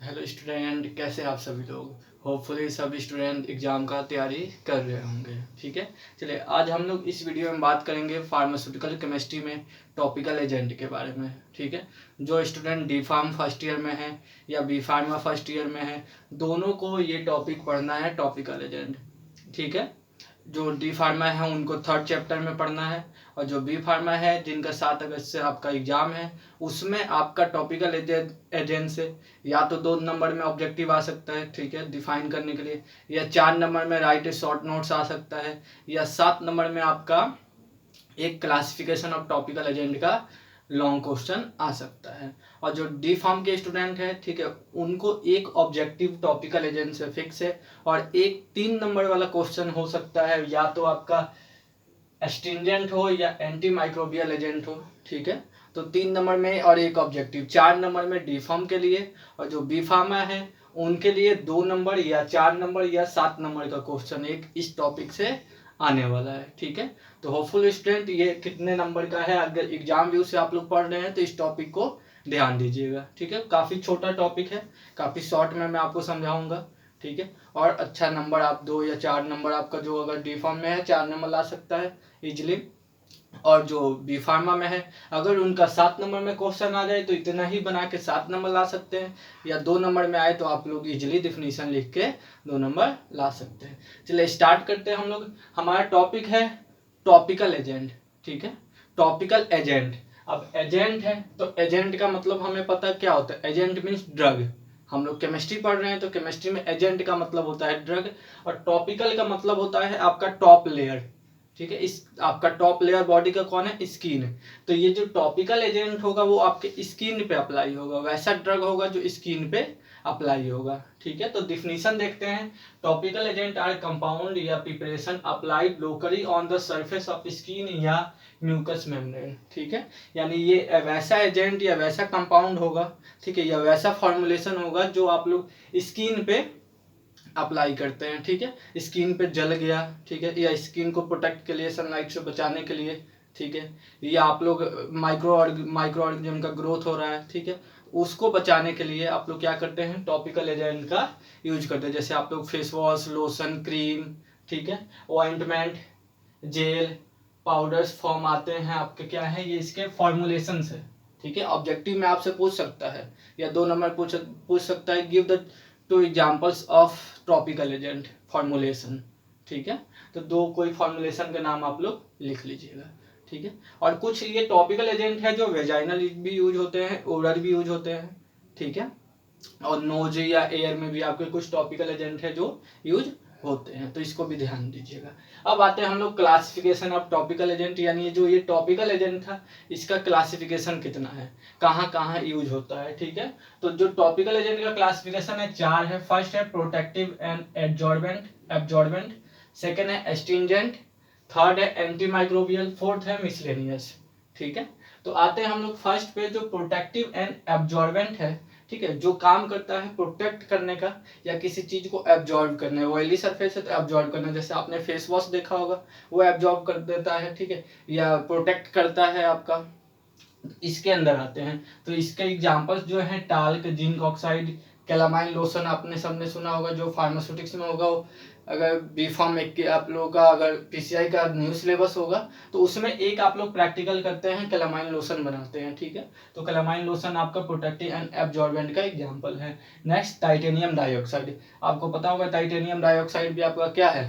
Hello student, कैसे हैं आप सभी लोग। होपफुली सभी स्टूडेंट एग्जाम का तैयारी कर रहे होंगे। ठीक है, चलिए आज हम लोग इस वीडियो में बात करेंगे फार्मास्यूटिकल केमिस्ट्री में टॉपिकल एजेंट के बारे में। ठीक है, जो student D pharm first year में है या बी फार्मा फर्स्ट ईयर में है, दोनों को ये टॉपिक पढ़ना है, टॉपिकल एजेंट। ठीक है, जो डी फार्मा है उनको थर्ड चैप्टर में पढ़ना है, और जो बी फार्मा है जिनका 7 अगस्त से आपका एग्जाम है, उसमें आपका टॉपिकल एजेंट से या तो 2 नंबर में ऑब्जेक्टिव आ सकता है, ठीक है, डिफाइन करने के लिए, या 4 नंबर में राइट शॉर्ट नोट्स आ सकता है, या 7 नंबर में आपका एक क्लासिफिकेशन ऑफ टॉपिकल एजेंट का लॉन्ग क्वेश्चन आ सकता है। और जो डी फार्म के स्टूडेंट है, ठीक है, उनको एक ऑब्जेक्टिव टॉपिकल एजेंट से फिक्स है, और एक 3 नंबर वाला क्वेश्चन हो सकता है, या तो आपका एस्ट्रिंजेंट हो या एंटी माइक्रोबियल एजेंट हो। ठीक है, तो 3 नंबर में और एक ऑब्जेक्टिव, 4 नंबर में डी फार्म के लिए, और जो बी फार्मा है उनके लिए 2 नंबर या 4 नंबर या 7 नंबर का क्वेश्चन एक इस टॉपिक से आने वाला है। ठीक है, तो होपफुल स्टूडेंट ये कितने नंबर का है, अगर एग्जाम व्यू से आप लोग पढ़ रहे हैं तो इस टॉपिक को ध्यान दीजिएगा। ठीक है, काफ़ी छोटा टॉपिक है, काफ़ी शॉर्ट में मैं आपको समझाऊंगा। ठीक है, और अच्छा नंबर आप 2 या 4 नंबर आपका जो अगर डी फार्म में है 4 नंबर ला सकता है इजिली, और जो बी फार्मा में है अगर उनका 7 नंबर में क्वेश्चन आ जाए तो इतना ही बना के 7 नंबर ला सकते हैं, या 2 नंबर में आए तो आप लोग इजिली डिफिनीशन लिख के 2 नंबर ला सकते हैं। चलिए स्टार्ट करते हैं हम लोग। हमारा टॉपिक है टॉपिकल एजेंट। ठीक है, टॉपिकल एजेंट। अब एजेंट है तो एजेंट का मतलब हमें पता क्या होता है। Agent means drug. हम लोग केमिस्ट्री पढ़ रहे हैं तो केमिस्ट्री में एजेंट का मतलब होता है ड्रग, और टॉपिकल का मतलब होता है आपका टॉप लेयर। ठीक है, इस आपका टॉप लेयर बॉडी का कौन है, स्किन। तो ये जो टॉपिकल एजेंट होगा वो आपके स्किन पे अप्लाई होगा, वैसा ड्रग होगा जो स्किन पे अप्लाई होगा। ठीक है, तो डिफिनीशन देखते हैं। टॉपिकल एजेंट आर कंपाउंड या preparation applied locally on the surface of skin या म्यूकस मेम्ब्रेन। ठीक है, यानी ये वैसा एजेंट या वैसा कंपाउंड होगा, ठीक है, या वैसा फॉर्मुलेशन होगा जो आप लोग स्किन पे अप्लाई करते हैं। ठीक है, स्किन पे जल गया, ठीक है, या स्किन को प्रोटेक्ट के लिए, सनलाइट से बचाने के लिए, ठीक है, या आप लोग माइक्रो ऑर्गेनिज्म का ग्रोथ हो रहा है, ठीक है, उसको बचाने के लिए आप लोग क्या करते हैं, टॉपिकल एजेंट का यूज करते हैं। जैसे आप लोग फेस वॉश, लोशन, क्रीम, ठीक है, ऑइंटमेंट, जेल, पाउडर्स फॉर्म आते हैं आपके, क्या है ये, इसके फॉर्मुलेशन है। ठीक है, ऑब्जेक्टिव में आपसे पूछ सकता है, या 2 नंबर पूछ सकता है, give the 2 examples of topical agent formulation. ठीक है, तो 2 कोई फॉर्मुलेशन का नाम आप लोग लिख लीजिएगा। ठीक है, और कुछ ये टॉपिकल एजेंट है जो वेजाइनल भी यूज होते हैं, ओरल भी यूज होते हैं। ठीक है, और नोज या एयर में भी आपके कुछ टॉपिकल एजेंट है जो यूज होते हैं, तो इसको भी ध्यान दीजिएगा। अब आते हैं हम लोग क्लासिफिकेशन ऑफ टॉपिकल एजेंट, यानी जो ये टॉपिकल एजेंट था इसका क्लासिफिकेशन कितना है, कहाँ कहाँ यूज होता है। ठीक है, तो जो टॉपिकल एजेंट का क्लासिफिकेशन है 4 है। फर्स्ट है प्रोटेक्टिव एंड एब्जॉर्बेंट, सेकेंड है एस्ट्रिंजेंट, थर्ड है एंटी माइक्रोबियल, फोर्थ है मिसलेनियस। ठीक है, तो आते हैं हम लोग फर्स्ट पे, जो प्रोटेक्टिव एंड एब्जॉर्बेंट है, ठीक है, जो काम करता है प्रोटेक्ट करने का या किसी चीज को एब्जॉर्ब करने, ऑयली सरफेस है तो एब्जॉर्ब करना, जैसे आपने फेस वॉश देखा होगा वो एब्जॉर्ब कर देता है, ठीक है, या प्रोटेक्ट करता है आपका, इसके अंदर आते हैं। तो इसके एग्जांपल्स जो हैं talc, zinc oxide, calamine lotion आपने सबने सुना होगा, जो फार्मास्यूटिक्स में होगा वो, अगर बी फार्म एक आप लोगों का अगर पीसीआई का न्यू सिलेबस होगा तो उसमें एक आप लोग प्रैक्टिकल करते हैं, कैलामाइन लोशन बनाते हैं। ठीक है, तो कैलामाइन लोशन आपका प्रोटेक्टिव एंड एब्जॉर्बेंट का एग्जाम्पल है। नेक्स्ट टाइटेनियम डाइऑक्साइड, आपको पता होगा टाइटेनियम डाइऑक्साइड भी आपका क्या है।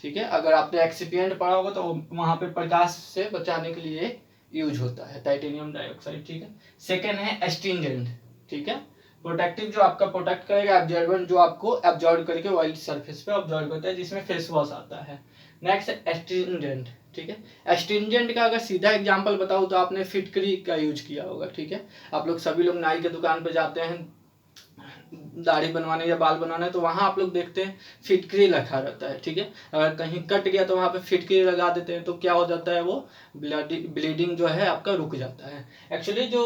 ठीक है, अगर आपने एक्सिपिएंट पढ़ा होगा तो वहां पे प्रकाश से बचाने के लिए यूज होता है टाइटेनियम डाइऑक्साइड। ठीक है, सेकेंड है एस्ट्रिंजेंट। ठीक है, प्रोटेक्टिव जो आपका प्रोटेक्ट करेगा, एब्जॉर्बेंट जो आपको एब्जॉर्ब करके ऑयल सरफेस पे ऑब्जॉर्ब करता है, जिसमें फेस वॉश आता है। Next astringent. ठीक है, एस्ट्रिंजेंट का अगर सीधा एग्जांपल बताऊं तो आपने फिटकरी का यूज किया होगा। ठीक है, आप लोग सभी लोग नाई के दुकान पे जाते हैं दाढ़ी बनवाने या बाल बनवाने, तो वहां आप लोग देखते हैं फिटकरी रखा रहता है। ठीक है, अगर कहीं कट गया तो वहां पे फिटकरी लगा देते हैं, तो क्या हो जाता है, वो ब्लीडिंग जो है आपका रुक जाता है। एक्चुअली जो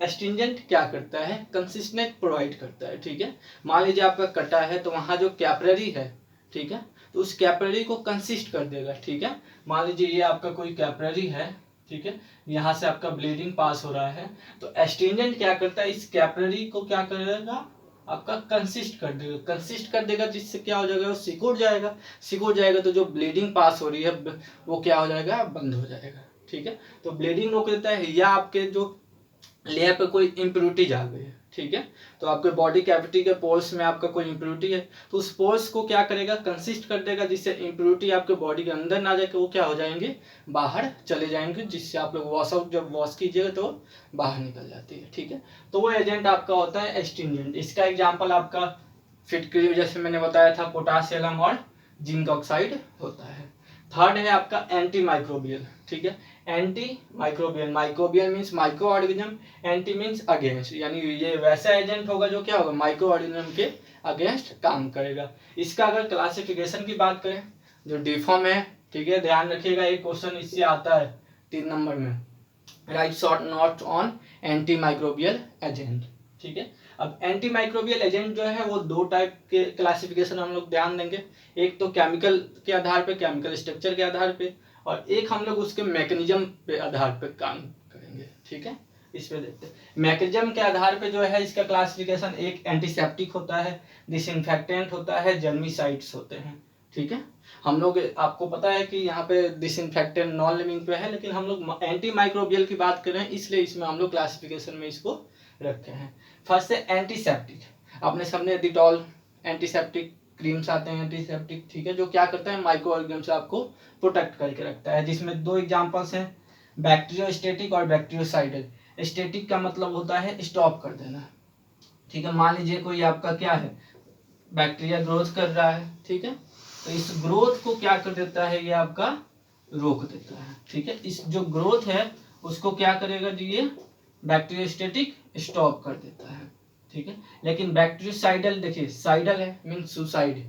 एस्ट्रिंजेंट क्या करता है, कंसिस्टेंट प्रोवाइड करता है। ठीक है, मान लीजिए आपका कटा है तो वहां जो कैपलरी है, ठीक है, तो उस कैपलरी को कंसिस्ट कर देगा। ठीक है, मान लीजिए ये आपका कोई कैपलरी है, ठीक है, यहाँ से आपका ब्लीडिंग पास हो रहा है, तो एस्ट्रिंजेंट क्या करता है, इस कैपलरी को क्या करेगा, आपका कंसिस्ट कर देगा जिससे क्या हो जाएगा, वो सिकुड़ जाएगा तो जो ब्लीडिंग पास हो रही है वो क्या हो जाएगा, बंद हो जाएगा। ठीक है, तो ब्लीडिंग रोक देता है, या आपके जो लेयर पे कोई इम्प्योरिटीज आ गई है, ठीक है, तो आपके बॉडी कैविटी के पोर्स में आपका कोई इम्प्योरिटी है तो उस पोर्स को क्या करेगा, कंसिस्ट कर देगा जिससे इम्प्योरिटी आपके बॉडी के अंदर ना जाके वो क्या हो जाएंगे, बाहर चले जाएंगे, जिससे आप लोग वॉश आउट जब वॉश कीजिएगा तो बाहर निकल जाती है। ठीक है, तो वो एजेंट आपका होता है एस्ट्रिंजेंट। इसका एग्जाम्पल आपका फिटकरी जैसे मैंने बताया था पोटासियम और जिंक ऑक्साइड होता है। थर्ड है आपका एंटी माइक्रोबियल। ठीक है, anti microbial, microbial means micro organism, anti means against, यानी ये वैसा एजेंट होगा जो क्या होगा, माइक्रो ऑर्गेनिज्म के अगेंस्ट काम करेगा। इसका अगर क्लासिफिकेशन की बात करें जो डिफॉर्म है, ठीक है, ध्यान रखिएगा एक क्वेश्चन इससे आता है 3 नंबर में, right short note on anti microbial agent. ठीक है, अब एंटी माइक्रोबियल एजेंट जो है वो 2 टाइप के क्लासिफिकेशन हम लोग ध्यान देंगे, एक तो केमिकल के आधार पे, केमिकल स्ट्रक्चर के आधार पे, और एक हम लोग उसके मैकेनिज्म पे आधार पे काम करेंगे। ठीक है, इस पे देखते हैं मैकेनिज्म के आधार पे जो है इसका क्लासिफिकेशन, एक एंटीसेप्टिक होता है, डिसइंफेक्टेंट होता है, जर्मिसाइड्स होते हैं। ठीक है, हम लोग आपको पता है कि यहाँ पे डिसइंफेक्टेंट नॉन लिविंग पे है, लेकिन हम लोग एंटी माइक्रोबियल की बात कर रहे हैं इसलिए इसमें हम लोग क्लासिफिकेशन में इसको रखे हैं। फर्स्ट है एंटीसेप्टिक, आपने सबने डिटॉल एंटीसेप्टिक क्रीम्स आते हैं एंटीसेप्टिक, ठीक है, जो क्या करता है माइक्रो ऑर्गेनिज्म से आपको प्रोटेक्ट करके रखता है, जिसमें 2 एग्जांपल्स हैं, बैक्टीरियोस्टेटिक और बैक्टीरियोसाइडल। स्टेटिक का मतलब होता है स्टॉप कर देना। ठीक है, मान लीजिए कोई आपका क्या है, बैक्टीरिया ग्रोथ कर रहा है, ठीक है, तो इस ग्रोथ को क्या कर देता है, ये आपका रोक देता है। ठीक है, इस जो ग्रोथ है उसको क्या करेगा जी, ये बैक्टीरियोस्टेटिक स्टॉप कर देता है। ठीक है, लेकिन बैक्टीरियोसाइडल देखिए, साइडल है मीन सुसाइड,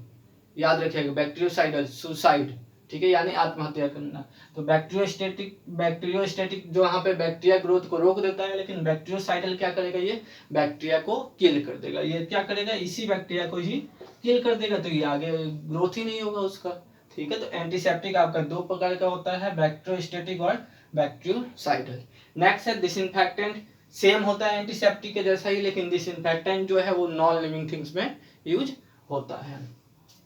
याद रखिएगा बैक्टीरियोसाइडल सुसाइड, ठीक है, यानी आत्महत्या करना। तो बैक्टीरियोस्टेटिक जो यहाँ पे बैक्टीरिया ग्रोथ को रोक देता है, लेकिन बैक्टीरियोसाइडल क्या करेगा, ये बैक्टीरिया को किल कर देगा, ये क्या करेगा, इसी बैक्टीरिया को ही किल कर देगा, तो ये आगे ग्रोथ ही नहीं होगा उसका। ठीक है, तो एंटीसेप्टिक आपका 2 प्रकार का होता है, बैक्टीरियोस्टेटिक और बैक्टीरियोसाइडल। नेक्स्ट है डिसइंफेक्टेंट, सेम होता है एंटीसेप्टिक के जैसा ही, लेकिन डिसइंफेक्टेंट जो है वो नॉन लिविंग थिंग्स में यूज होता है।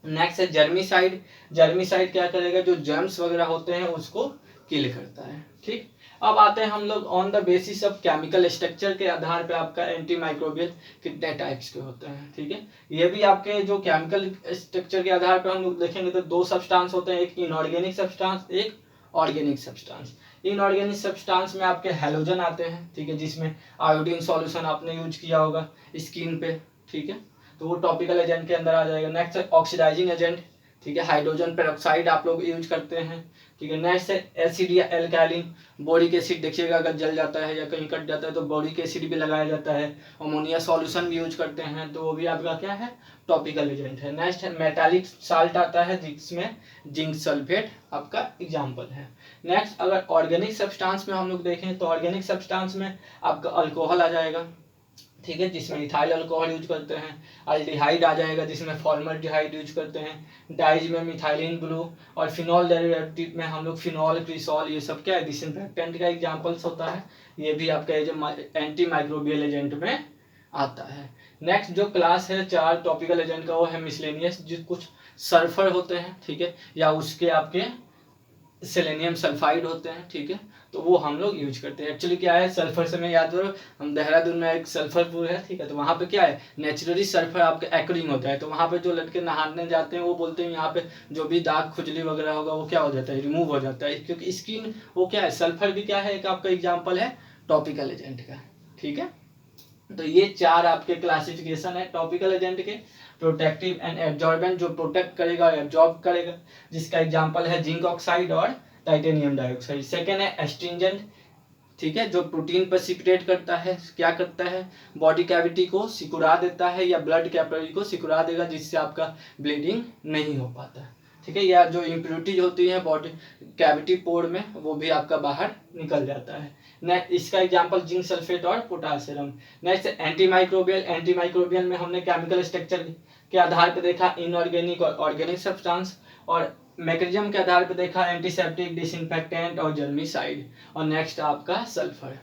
नेक्स्ट है जर्मिसाइड, जर्मिसाइड क्या करेगा, जो जर्म्स वगैरह होते हैं उसको किल करता है। ठीक, अब आते हैं हम लोग on the basis of chemical structure के आधार पे आपका एंटी माइक्रोबियल कितने टाइप्स के होते हैं। ठीक है, ये भी आपके जो केमिकल स्ट्रक्चर के आधार पे हम लोग देखेंगे तो 2 सब्सटेंस होते हैं, एक इनऑर्गेनिक सब्सटेंस, एक ऑर्गेनिक सब्सटेंस। इनऑर्गेनिक सब्सटेंस में आपके हैलोजन आते हैं, ठीक है, जिसमें आयोडीन सॉल्यूशन आपने यूज किया होगा स्किन पे, ठीक है, तो वो टॉपिकल एजेंट के अंदर आ जाएगा। नेक्स्ट है ऑक्सीडाइजिंग एजेंट, ठीक है, हाइड्रोजन पेरोक्साइड आप लोग यूज करते हैं। ठीक है, नेक्स्ट है एसिड या एल्कालिन, बोरिक एसिड देखिएगा अगर जल जाता है या कहीं कट जाता है तो बोरिक एसिड भी लगाया जाता है। अमोनिया सॉल्यूशन भी यूज करते हैं, तो वो भी आपका क्या है, टॉपिकल एजेंट है। नेक्स्ट है मेटालिक साल्ट आता है, जिसमें जिंक सल्फेट आपका एग्जाम्पल है। नेक्स्ट अगर ऑर्गेनिक सब्सटेंस में हम लोग देखें तो ऑर्गेनिक सब्सटेंस में आपका अल्कोहल आ जाएगा, ठीक है, जिसमें इथाइल अल्कोहल यूज करते हैं। अल्डिहाइड आ जाएगा जिसमें फॉर्मल्डिहाइड यूज करते हैं। डाइज में मिथाइलिन ब्लू, और फिनॉल डेरिवेटिव में हम लोग फिनॉल, क्रिसॉल, ये सब क्या है, डिसइंफेक्टेंट का एग्जांपल्स होता है। ये भी आपका एंटी माइक्रोबियल एजेंट में आता है। नेक्स्ट जो क्लास है 4 टॉपिकल एजेंट का, वो है मिसलेनियस, जो कुछ सल्फर होते हैं, ठीक है, या उसके आपके सेलेनियम सल्फाइड होते हैं, ठीक है, तो वो हम लोग यूज करते हैं। एक्चुअली क्या है, सल्फर से मैं याद करो, हम देहरादून में एक सल्फरपुर है, ठीक है, तो वहाँ पे क्या है, नेचुरली सल्फर आपके एक्रिंग होता है, तो वहाँ पे जो लड़के नहाने जाते हैं वो बोलते हैं यहाँ पे जो भी दाग खुजली वगैरह होगा वो क्या हो जाता है, रिमूव हो जाता है, क्योंकि स्किन वो क्या है, सल्फर भी क्या है, एक आपका एग्जाम्पल है टॉपिकल एजेंट का। ठीक है, तो ये 4 आपके क्लासिफिकेशन है टॉपिकल एजेंट के। प्रोटेक्टिव एंड एब्जॉर्बेंट, जो प्रोटेक्ट करेगा और एब्जॉर्ब करेगा, जिसका एग्जांपल है जिंक ऑक्साइड और टाइटेनियम डाइऑक्साइड। सेकेंड है एस्ट्रिंजेंट, ठीक है, जो प्रोटीन प्रेसिपिटेट करता है, क्या करता है, बॉडी कैविटी को सिकुड़ा देता है या ब्लड कैपिलरी को सिकुड़ा देगा, जिससे आपका ब्लीडिंग नहीं हो पाता। ठीक है, या जो इम्प्योरिटीज होती है बॉडी कैविटी पोर में वो भी आपका बाहर निकल जाता है। नेक्स्ट इसका एग्जांपल जिंक सल्फेट और potassium. Next anti microbial, anti microbial में हमने केमिकल स्ट्रक्चर के आधार पर देखा इनऑर्गेनिक और ऑर्गेनिक सब्सटेंस, और मैकेनिज्म के आधार पर देखा एंटीसेप्टिक, डिसइंफेक्टेंट और जर्मिसाइड, और नेक्स्ट आपका सल्फर।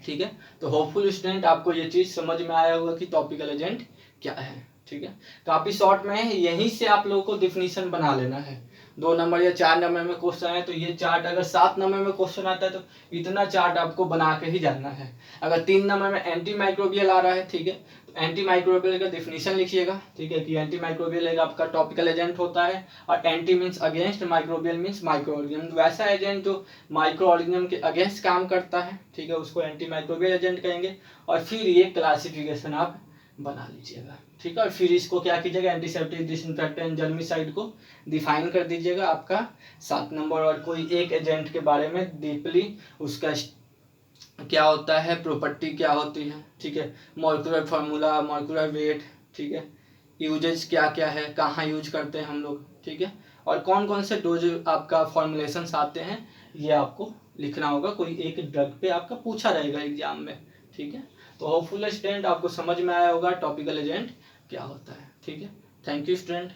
ठीक है, तो होपफुल स्टूडेंट आपको ये चीज समझ में आया होगा कि टॉपिकल एजेंट क्या है। ठीक है, काफी शॉर्ट में है, यहीं से आप लोगों को डिफिनीशन बना लेना है। 2 नंबर या 4 नंबर में क्वेश्चन है तो ये चार्ट, अगर 7 नंबर में क्वेश्चन आता है तो इतना चार्ट आपको बना के ही जाना है। अगर 3 नंबर में एंटी माइक्रोबियल आ रहा है, ठीक है, तो एंटी माइक्रोबियल का डिफिनीशन लिखिएगा। ठीक है, कि एंटी माइक्रोबियल एक आपका टॉपिकल एजेंट होता है, और anti means against, microbial means micro organism, वैसा एजेंट जो माइक्रो ऑर्गेनिज्म के अगेंस्ट काम करता है। ठीक है, उसको एंटी माइक्रोबियल एजेंट कहेंगे। और फिर ये क्लासिफिकेशन आप बना लीजिएगा। ठीक है, और फिर इसको क्या कीजिएगा, एंटीसेप्टिक, डिसइंफेक्टेंट, जर्मिसाइड को डिफाइन कर दीजिएगा आपका 7 नंबर। और कोई एक एजेंट के बारे में डीपली उसका क्या होता है, प्रॉपर्टी क्या होती है, ठीक है, मॉलिक्यूलर फार्मूला, मॉलिक्यूलर वेट, ठीक है, यूजेज क्या क्या है, कहाँ यूज करते हैं हम लोग, ठीक है, और कौन कौन से डोज आपका फॉर्मुलेशंस आते हैं, ये आपको लिखना होगा। कोई एक ड्रग पे आपका पूछा रहेगा एग्जाम में। ठीक है, तो होपफुल स्टूडेंट आपको समझ में आया होगा टॉपिकल एजेंट क्या होता है। ठीक है, थैंक यू स्टूडेंट।